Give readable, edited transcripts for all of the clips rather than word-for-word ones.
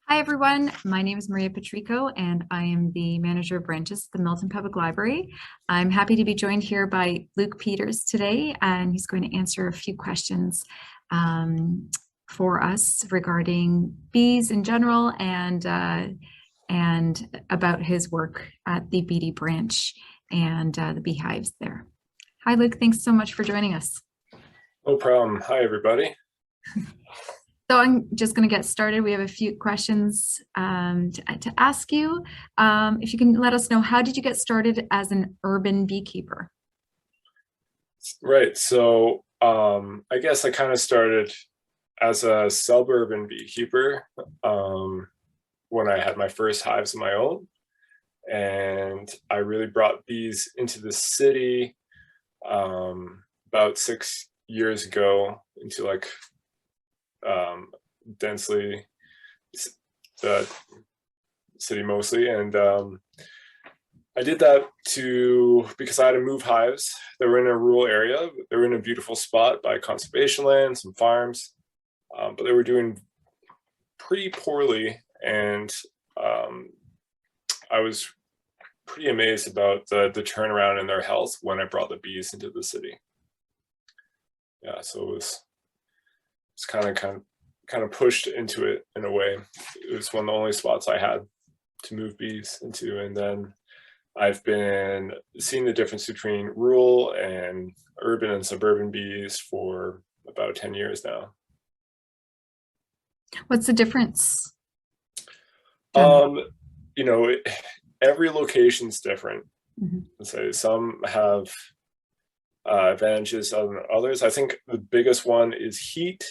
Hi, everyone. My name is Maria Patrico, and I am the manager of branches at the Milton Public Library. I'm happy to be joined here by Luke Peters today, and he's going to answer a few questions for us regarding bees in general and about his work at the Beady branch and the beehives there. Hi, Luke. Thanks so much for joining us. No problem. Hi, everybody. So I'm just going to get started. We have a few questions to ask you. If you can let us know, how did you get started as an urban beekeeper? Right. So I guess I kind of started as a suburban beekeeper when I had my first hives of my own. And I really brought bees into the city about 6 years ago into like densely the city mostly, and I did that because I had to move hives. They were in a rural area. They were in a beautiful spot by conservation land, some farms, but they were doing pretty poorly, and I was pretty amazed about the turnaround in their health when I brought the bees into the city. Yeah, so it's kind of pushed into it in a way. It was one of the only spots I had to move bees into. And then I've been seeing the difference between rural and urban and suburban bees for about 10 years now. What's the difference? You know, every location's different. Mm-hmm. So some have advantages than others. I think the biggest one is heat.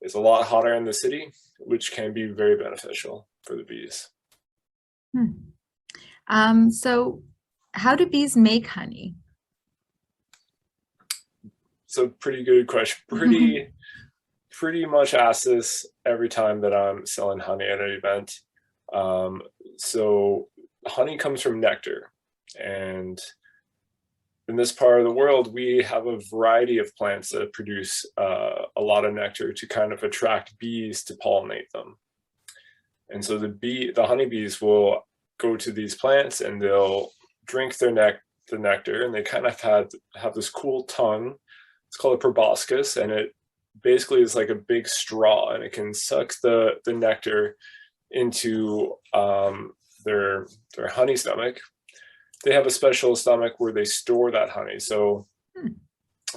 It's a lot hotter in the city, which can be very beneficial for the bees. So how do bees make honey? So pretty good question. Pretty much ask this every time that I'm selling honey at an event. So honey comes from nectar, and in this part of the world, we have a variety of plants that produce a lot of nectar to kind of attract bees to pollinate them. And so the honeybees will go to these plants and they'll drink the nectar, and they kind of have this cool tongue. It's called a proboscis, and it basically is like a big straw, and it can suck the nectar into their honey stomach. They have a special stomach where they store that honey. So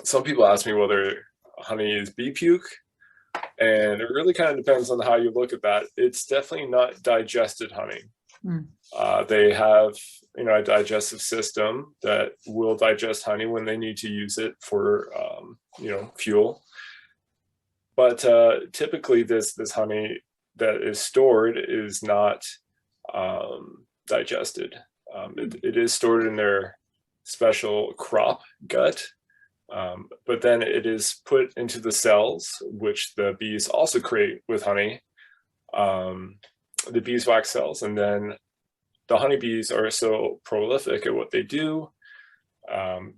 some people ask me whether honey is bee puke, and it really kind of depends on how you look at that. It's definitely not digested honey. They have, a digestive system that will digest honey when they need to use it for, fuel. But typically this honey that is stored is not digested. It is stored in their special crop gut, but then it is put into the cells, which the bees also create with honey, the beeswax cells. And then the honeybees are so prolific at what they do,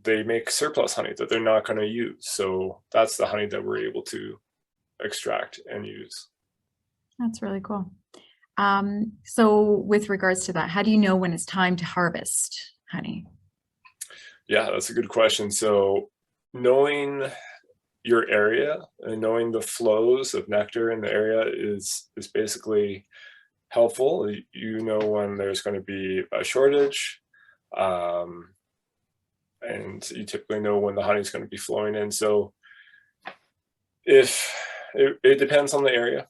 they make surplus honey that they're not going to use. So that's the honey that we're able to extract and use. That's really cool. So with regards to that, how do you know when it's time to harvest honey? Yeah, that's a good question. So knowing your area and knowing the flows of nectar in the area is basically helpful. You know when there's going to be a shortage, and you typically know when the honey is going to be flowing in. So if it depends on the area,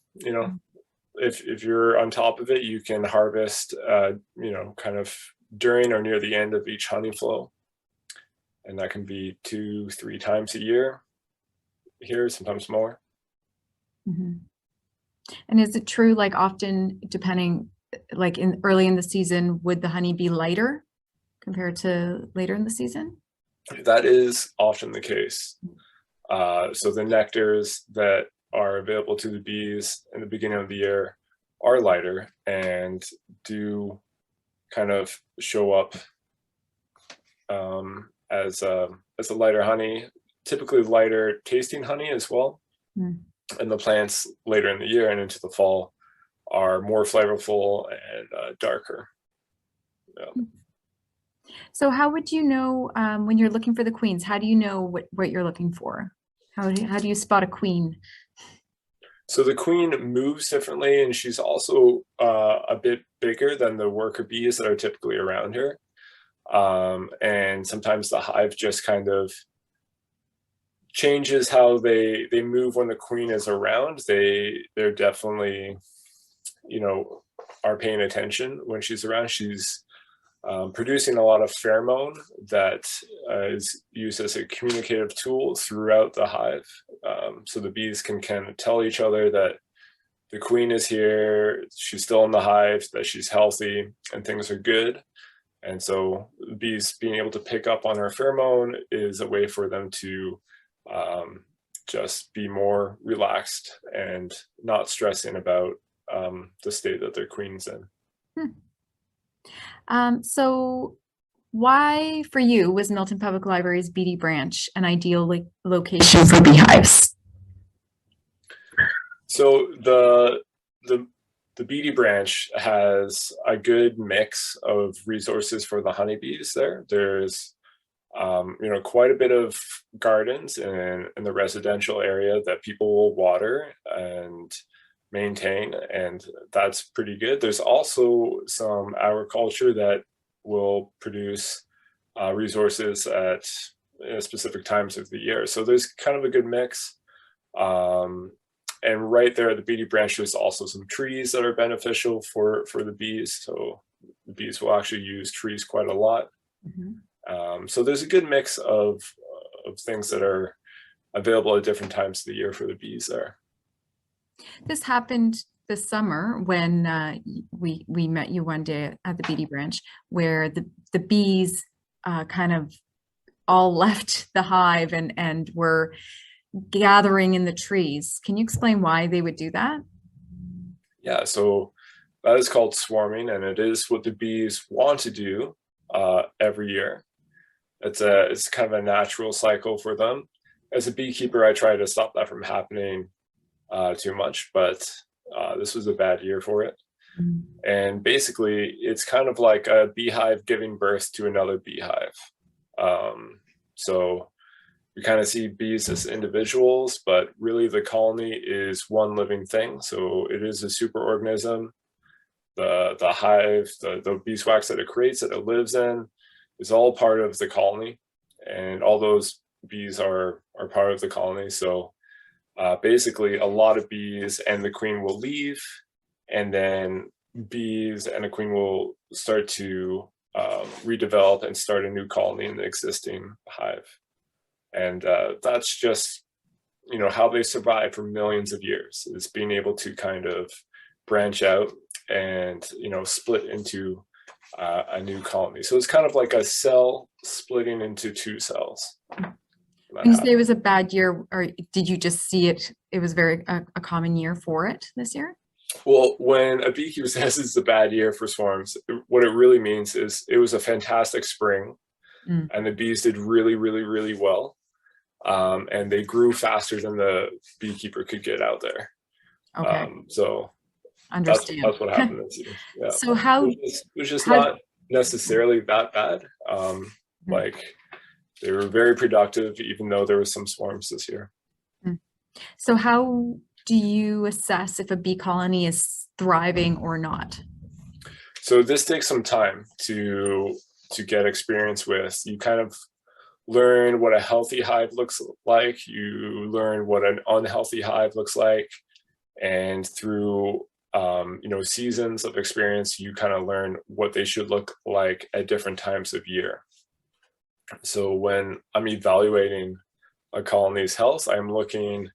if you're on top of it, you can harvest, kind of during or near the end of each honey flow. And that can be 2-3 times a year here, sometimes more. Mm-hmm. And is it true, like often depending, like early in the season, would the honey be lighter compared to later in the season? That is often the case. So the nectars that are available to the bees in the beginning of the year are lighter and do kind of show up as a lighter honey, typically lighter tasting honey as well. And the plants later in the year and into the fall are more flavorful and darker. Yeah. So how would you know when you're looking for the queens? How do you know what you're looking for? How do you spot a queen? So the queen moves differently, and she's also a bit bigger than the worker bees that are typically around her. And sometimes the hive just kind of changes how they move when the queen is around. They're definitely, you know, are paying attention when she's around. She's producing a lot of pheromone that is used as a communicative tool throughout the hive. So the bees can kind of tell each other that the queen is here, she's still in the hive, that she's healthy, and things are good. And so the bees being able to pick up on her pheromone is a way for them to just be more relaxed and not stressing about the state that their queen's in. So why, for you, was Milton Public Library's Beady branch an ideal location for beehives? So the Beady branch has a good mix of resources for the honeybees there. There's quite a bit of gardens in the residential area that people will water and maintain, and that's pretty good. There's also some agriculture that will produce resources at specific times of the year. So there's kind of a good mix. And right there at the Beady branch, there's also some trees that are beneficial for the bees. So the bees will actually use trees quite a lot. Mm-hmm. So there's a good mix of things that are available at different times of the year for the bees there. This happened this summer when we met you one day at the Beady branch, where the bees kind of all left the hive and were gathering in the trees. Can you explain why they would do that? Yeah, so that is called swarming, and it is what the bees want to do every year. It's kind of a natural cycle for them. As a beekeeper, I try to stop that from happening too much, but this was a bad year for it. Mm. And basically, it's kind of like a beehive giving birth to another beehive. So we kind of see bees as individuals, but really the colony is one living thing. So it is a superorganism. The hive, the beeswax that it creates, that it lives in, is all part of the colony, and all those bees are part of the colony. So basically, a lot of bees and the queen will leave, and then bees and a queen will start to redevelop and start a new colony in the existing hive. And that's just, how they survive for millions of years, is being able to kind of branch out and, split into a new colony. So it's kind of like a cell splitting into two cells. When you say it was a bad year, or did you just see it was very a common year for it this year? Well, when a beekeeper says it's a bad year for swarms, what it really means is it was a fantastic spring, and the bees did really, really, really well. And they grew faster than the beekeeper could get out there. Okay. So Understand. that's what happened this year. Yeah. So it was just not necessarily that bad. Like, they were very productive, even though there was some swarms this year. So how do you assess if a bee colony is thriving or not? So this takes some time to get experience with. You kind of learn what a healthy hive looks like. You learn what an unhealthy hive looks like, and through seasons of experience, you kind of learn what they should look like at different times of year. So when I'm evaluating a colony's health, I'm looking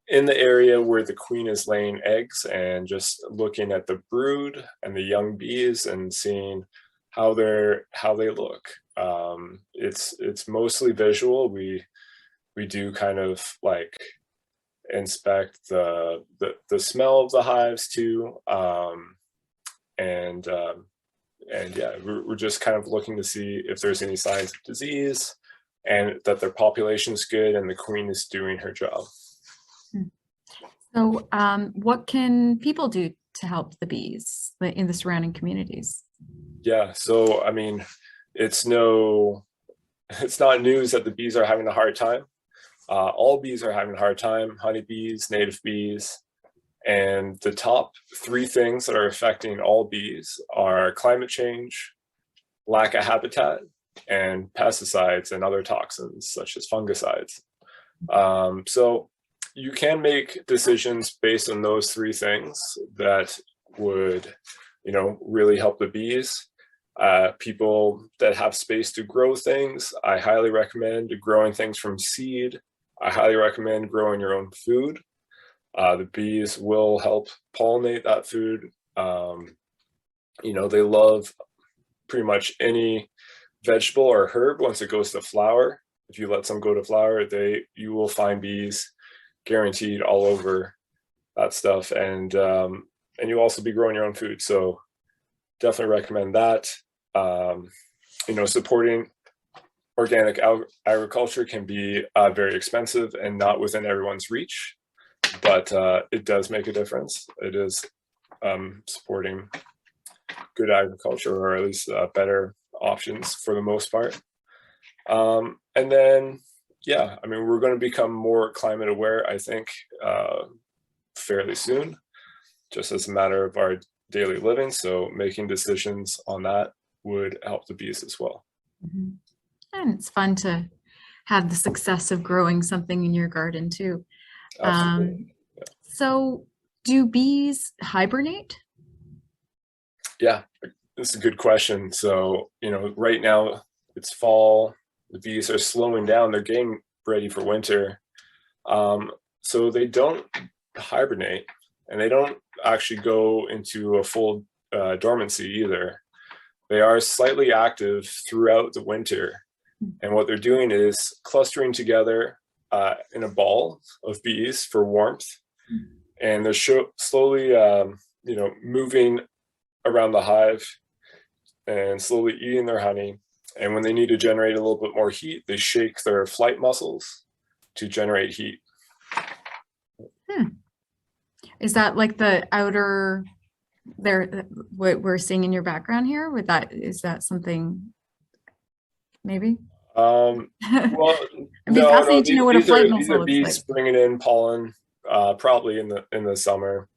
in the area where the queen is laying eggs and just looking at the brood and the young bees and seeing how they look. It's mostly visual. We do kind of like inspect the smell of the hives too, and yeah, we're just kind of looking to see if there's any signs of disease, and that their population is good and the queen is doing her job. So what can people do to help the bees in the surrounding communities? Yeah, so I mean, it's not news that the bees are having a hard time. All bees are having a hard time, honeybees, native bees. And the top three things that are affecting all bees are climate change, lack of habitat, and pesticides and other toxins such as fungicides. So you can make decisions based on those three things that would, really help the bees. People that have space to grow things, I highly recommend growing things from seed. I highly recommend growing your own food. The bees will help pollinate that food. They love pretty much any vegetable or herb once it goes to flower. If you let some go to flower, you will find bees guaranteed all over that stuff. And you'll also be growing your own food. So definitely recommend that. Supporting organic agriculture can be very expensive and not within everyone's reach, but it does make a difference. It is supporting good agriculture, or at least better options for the most part. And then, yeah, I mean, we're going to become more climate aware, I think, fairly soon, just as a matter of our daily living. So making decisions on that would help the bees as well. Mm-hmm. And it's fun to have the success of growing something in your garden too. Absolutely. So do bees hibernate? Yeah, this is a good question. So, right now it's fall, the bees are slowing down, they're getting ready for winter. So they don't hibernate, and they don't actually go into a full dormancy either. They are slightly active throughout the winter. And what they're doing is clustering together in a ball of bees for warmth. And they're slowly, moving around the hive and slowly eating their honey. And when they need to generate a little bit more heat, they shake their flight muscles to generate heat. Is that like the outer there, what we're seeing in your background here? Is that something maybe? Well, It'd be fascinating to know what a flight muscle looks bees like. bringing in pollen, probably in the summer.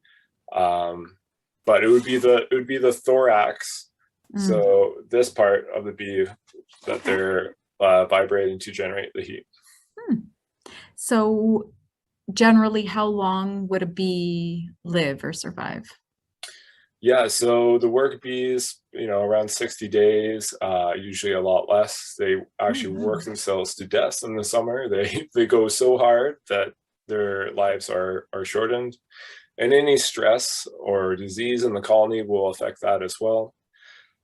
But it would be the thorax. So this part of the bee that they're vibrating to generate the heat. So generally, how long would a bee live or survive? Yeah, so the work bees, around 60 days, usually a lot less. They actually work themselves to death in the summer. They go so hard that their lives are shortened. And any stress or disease in the colony will affect that as well.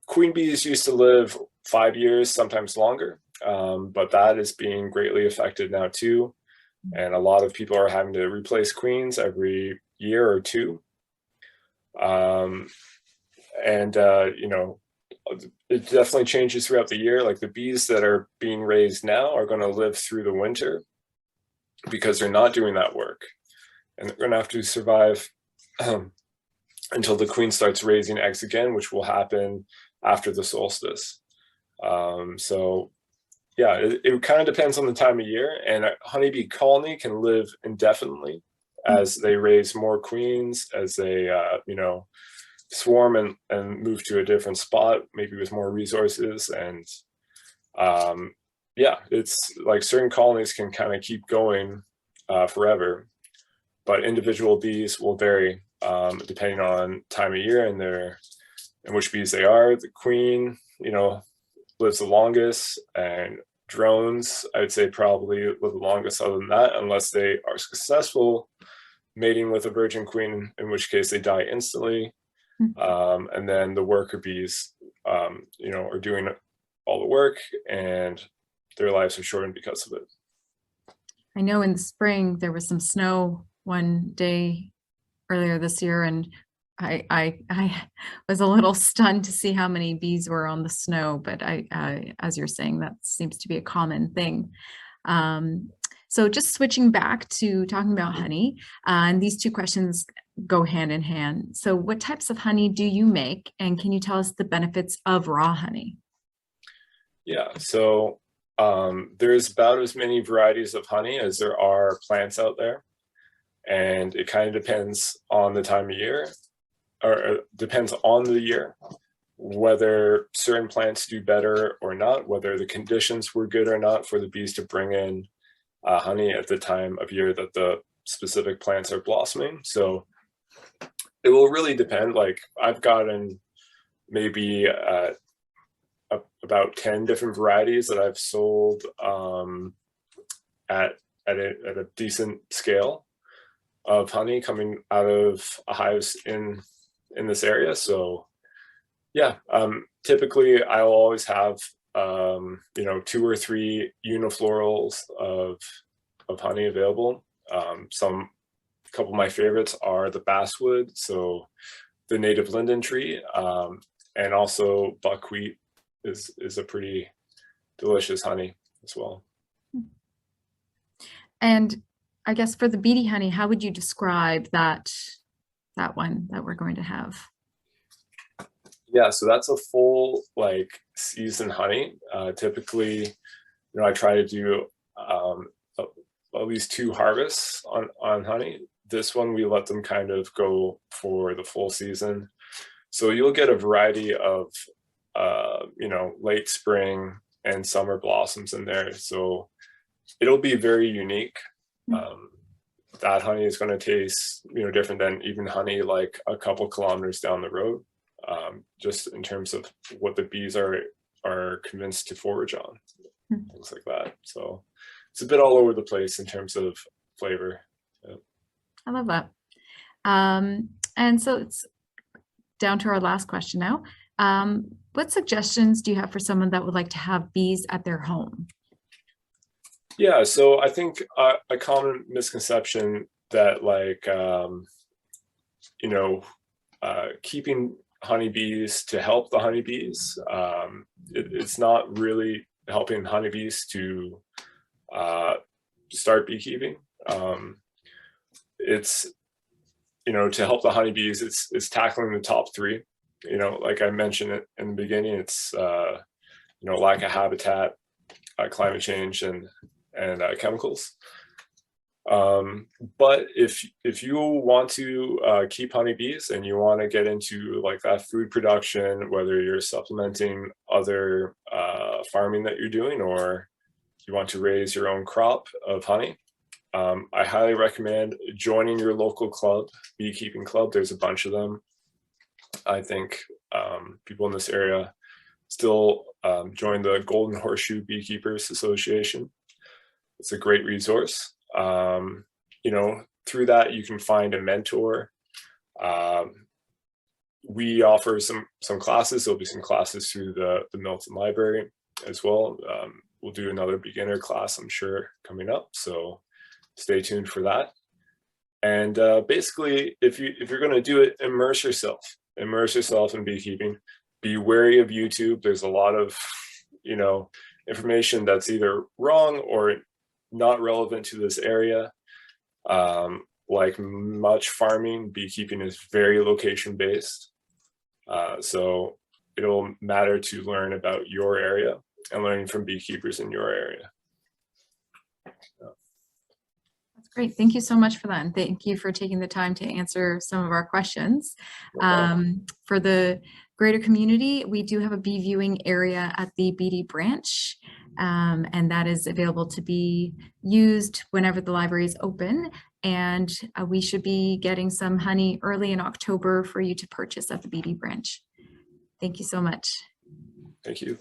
Queen bees used to live 5 years, sometimes longer, but that is being greatly affected now too. And a lot of people are having to replace queens every year or two. It definitely changes throughout the year. Like the bees that are being raised now are going to live through the winter because they're not doing that work. And they're going to have to survive until the queen starts raising eggs again, which will happen after the solstice. So yeah, it kind of depends on the time of year, and a honeybee colony can live indefinitely as they raise more queens, as they, swarm and move to a different spot, maybe with more resources. And it's like certain colonies can kind of keep going forever, but individual bees will vary depending on time of year and which bees they are. The queen, lives the longest, and drones, I would say, probably live the longest other than that, unless they are successful mating with a virgin queen, in which case they die instantly. And then the worker bees, are doing all the work, and their lives are shortened because of it. I know in the spring there was some snow one day earlier this year, and I was a little stunned to see how many bees were on the snow, but as you're saying, that seems to be a common thing. So just switching back to talking about honey, and these two questions go hand in hand. So what types of honey do you make? And can you tell us the benefits of raw honey? Yeah, so there's about as many varieties of honey as there are plants out there. And it kind of depends on the time of year, or depends on the year, whether certain plants do better or not, whether the conditions were good or not for the bees to bring in honey at the time of year that the specific plants are blossoming. So it will really depend. Like I've gotten maybe about 10 different varieties that I've sold at a decent scale of honey coming out of hives in this area. So yeah, typically I'll always have 2 or 3 uniflorals of honey available. A couple of my favorites are the basswood, so the native linden tree, and also buckwheat is a pretty delicious honey as well. And I guess for the Beady honey, how would you describe that one that we're going to have? Yeah, so that's a full like season honey. Typically, I try to do at least 2 harvests on honey. This one we let them kind of go for the full season. So you'll get a variety of late spring and summer blossoms in there. So it'll be very unique. That honey is going to taste different than even honey like a couple kilometers down the road, just in terms of what the bees are convinced to forage on, things like that. So it's a bit all over the place in terms of flavor. Yeah. I love that. And so it's down to our last question now. What suggestions do you have for someone that would like to have bees at their home? Yeah, so I think a common misconception that keeping honeybees to help the honeybees, it's not really helping honeybees to start beekeeping. It's to help the honeybees, it's tackling the top 3. Like I mentioned it in the beginning, it's lack of habitat, climate change, and chemicals. But if you want to keep honeybees and you want to get into like that food production, whether you're supplementing other farming that you're doing, or you want to raise your own crop of honey, I highly recommend joining your local club, beekeeping club. There's a bunch of them. I think people in this area still join the Golden Horseshoe Beekeepers Association. It's a great resource. Through that you can find a mentor. We offer some classes. There'll be some classes through the Milton Library as well. We'll do another beginner class, I'm sure, coming up. So stay tuned for that. And basically, if you're going to do it, immerse yourself in beekeeping. Be wary of YouTube. There's a lot of information that's either wrong or not relevant to this area. Like much farming, beekeeping is very location based. So it'll matter to learn about your area and learning from beekeepers in your area. That's great. Thank you so much for that. And thank you for taking the time to answer some of our questions. For the greater community, we do have a bee viewing area at the Beady branch. And that is available to be used whenever the library is open. And we should be getting some honey early in October for you to purchase at the Beady branch. Thank you so much. Thank you.